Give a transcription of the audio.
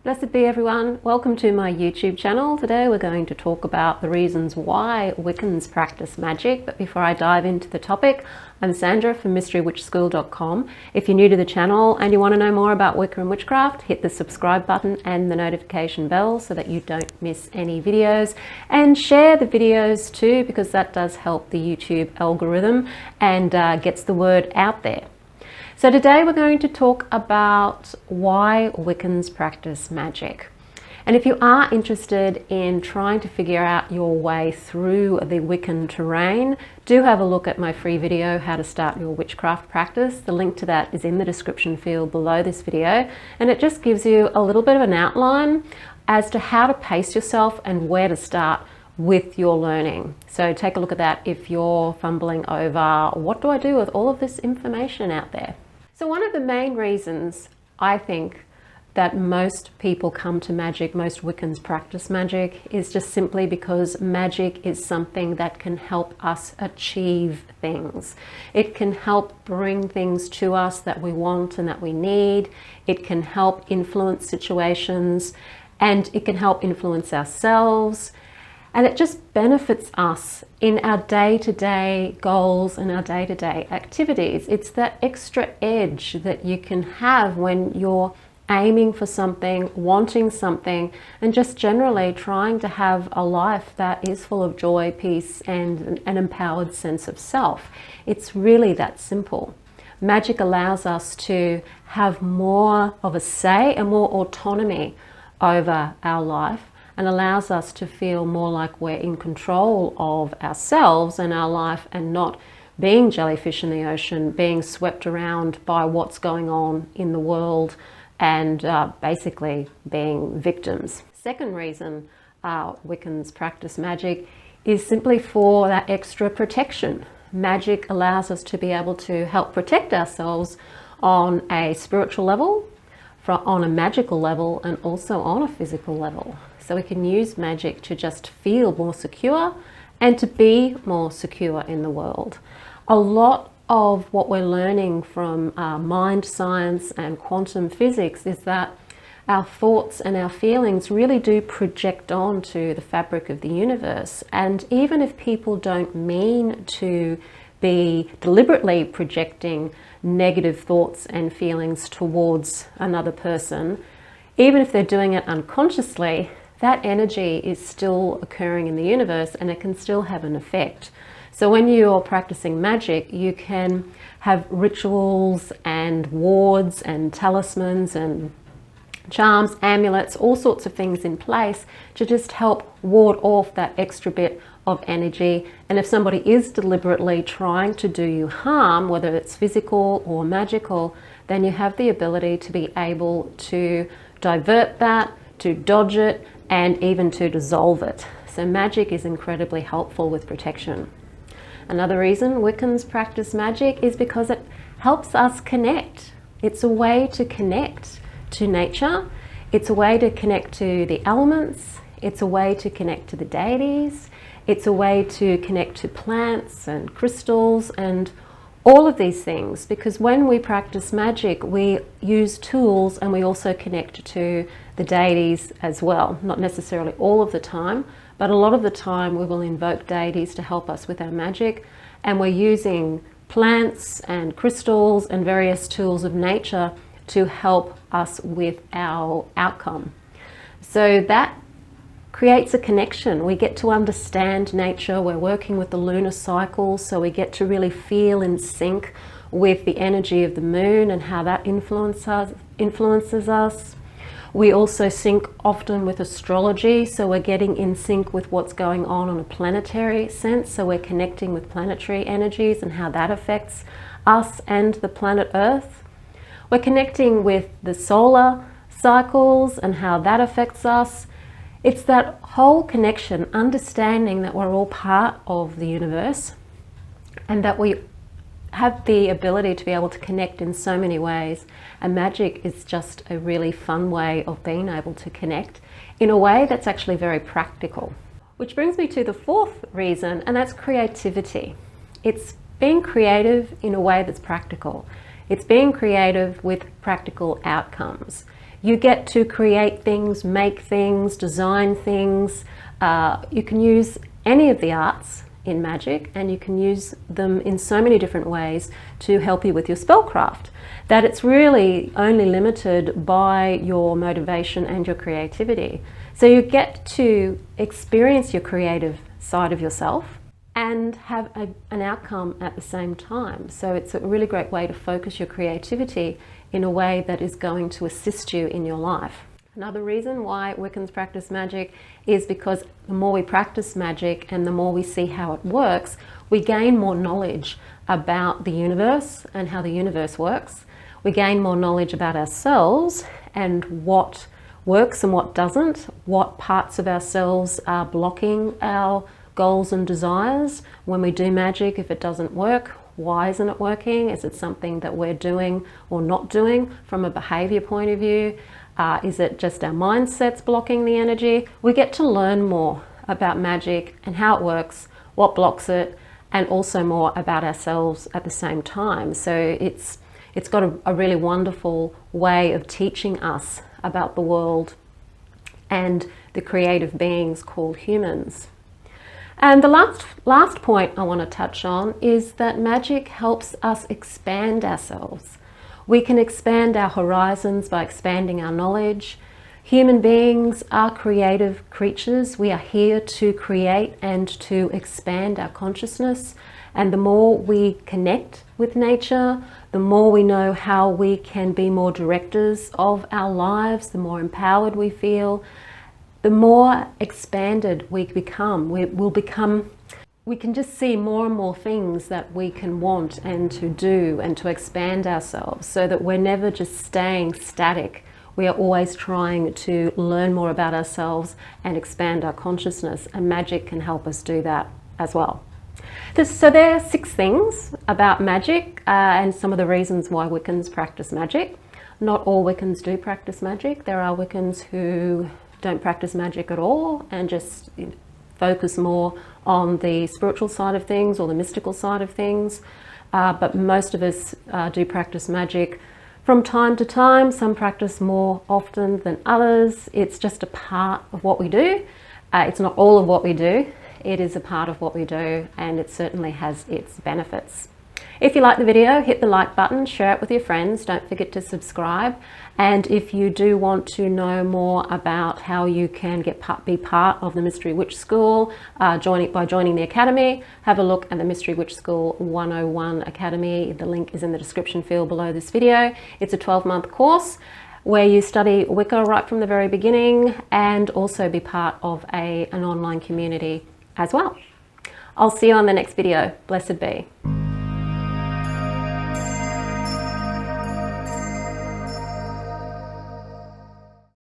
Blessed be everyone. Welcome to my YouTube channel. Today we're going to talk about the reasons why Wiccans practice magic. But before I dive into the topic, I'm Sandra from MysteryWitchSchool.com. If you're new to the channel and you want to know more about Wicca and witchcraft, hit the subscribe button and the notification bell so that you don't miss any videos. And share the videos too, because that does help the YouTube algorithm and gets the word out there. So today we're going to talk about why Wiccans practice magic. And if you are interested in trying to figure out your way through the Wiccan terrain, do have a look at my free video, How to Start Your Witchcraft Practice. The link to that is in the description field below this video. And it just gives you a little bit of an outline as to how to pace yourself and where to start with your learning. So take a look at that if you're fumbling over, what do I do with all of this information out there? So one of the main reasons I think that most people come to magic, most Wiccans practice magic, is just simply because magic is something that can help us achieve things. It can help bring things to us that we want and that we need. It can help influence situations, and it can help influence ourselves. And it just benefits us in our day-to-day goals and our day-to-day activities. It's that extra edge that you can have when you're aiming for something, wanting something, and just generally trying to have a life that is full of joy, peace, and an empowered sense of self. It's really that simple. Magic allows us to have more of a say and more autonomy over our life, and allows us to feel more like we're in control of ourselves and our life, and not being jellyfish in the ocean, being swept around by what's going on in the world, and basically being victims. Second reason Wiccans practice magic is simply for that extra protection. Magic allows us to be able to help protect ourselves on a spiritual level, on a magical level, and also on a physical level. So we can use magic to just feel more secure and to be more secure in the world. A lot of what we're learning from mind science and quantum physics is that our thoughts and our feelings really do project onto the fabric of the universe. And even if people don't mean to be deliberately projecting negative thoughts and feelings towards another person, even if they're doing it unconsciously, that energy is still occurring in the universe and it can still have an effect. So when you're practicing magic, you can have rituals and wards and talismans and charms, amulets, all sorts of things in place to just help ward off that extra bit of energy. And if somebody is deliberately trying to do you harm, whether it's physical or magical, then you have the ability to be able to divert that, to dodge it, and even to dissolve it. So magic is incredibly helpful with protection. Another reason Wiccans practice magic is because it helps us connect. It's a way to connect to nature. It's a way to connect to the elements. It's a way to connect to the deities. It's a way to connect to plants and crystals and all of these things, because when we practice magic, we use tools and we also connect to the deities as well. Not necessarily all of the time, but a lot of the time we will invoke deities to help us with our magic, and we're using plants and crystals and various tools of nature to help us with our outcome. So that creates a connection. We get to understand nature. We're working with the lunar cycle, so we get to really feel in sync with the energy of the moon and how that influences us. We also sync often with astrology, so we're getting in sync with what's going on a planetary sense. So we're connecting with planetary energies and how that affects us and the planet Earth. We're connecting with the solar cycles and how that affects us. It's that whole connection, understanding that we're all part of the universe and that we have the ability to be able to connect in so many ways. And magic is just a really fun way of being able to connect in a way that's actually very practical. Which brings me to the fourth reason, and that's creativity. It's being creative in a way that's practical. It's being creative with practical outcomes. You get to create things, make things, design things. You can use any of the arts in magic, and you can use them in so many different ways to help you with your spellcraft, that it's really only limited by your motivation and your creativity. So you get to experience your creative side of yourself and have an outcome at the same time. So it's a really great way to focus your creativity in a way that is going to assist you in your life. Another reason why Wiccans practice magic is because the more we practice magic and the more we see how it works, we gain more knowledge about the universe and how the universe works. We gain more knowledge about ourselves and what works and what doesn't, what parts of ourselves are blocking our goals and desires. When we do magic, if it doesn't work, why isn't it working? Is it something that we're doing or not doing from a behavior point of view? Is it just our mindsets blocking the energy? We get to learn more about magic and how it works, what blocks it, and also more about ourselves at the same time. So it's got a really wonderful way of teaching us about the world and the creative beings called humans. And the last point I want to touch on is that magic helps us expand ourselves. We can expand our horizons by expanding our knowledge. Human beings are creative creatures. We are here to create and to expand our consciousness. And the more we connect with nature, the more we know how we can be more directors of our lives, the more empowered we feel, the more expanded we become. We can just see more and more things that we can want and to do and to expand ourselves, so that we're never just staying static. We are always trying to learn more about ourselves and expand our consciousness, and magic can help us do that as well. So there are 6 things about magic and some of the reasons why Wiccans practice magic. Not all Wiccans do practice magic. There are Wiccans who don't practice magic at all and just focus more on the spiritual side of things or the mystical side of things. But most of us do practice magic from time to time. Some practice more often than others. It's just a part of what we do. It's not all of what we do. It is a part of what we do, and it certainly has its benefits. If you like the video, hit the like button, share it with your friends. Don't forget to subscribe. And if you do want to know more about how you can be part of the Mystery Witch School by joining the Academy, have a look at the Mystery Witch School 101 Academy. The link is in the description field below this video. It's a 12-month course where you study Wicca right from the very beginning and also be part of an online community as well. I'll see you on the next video. Blessed be.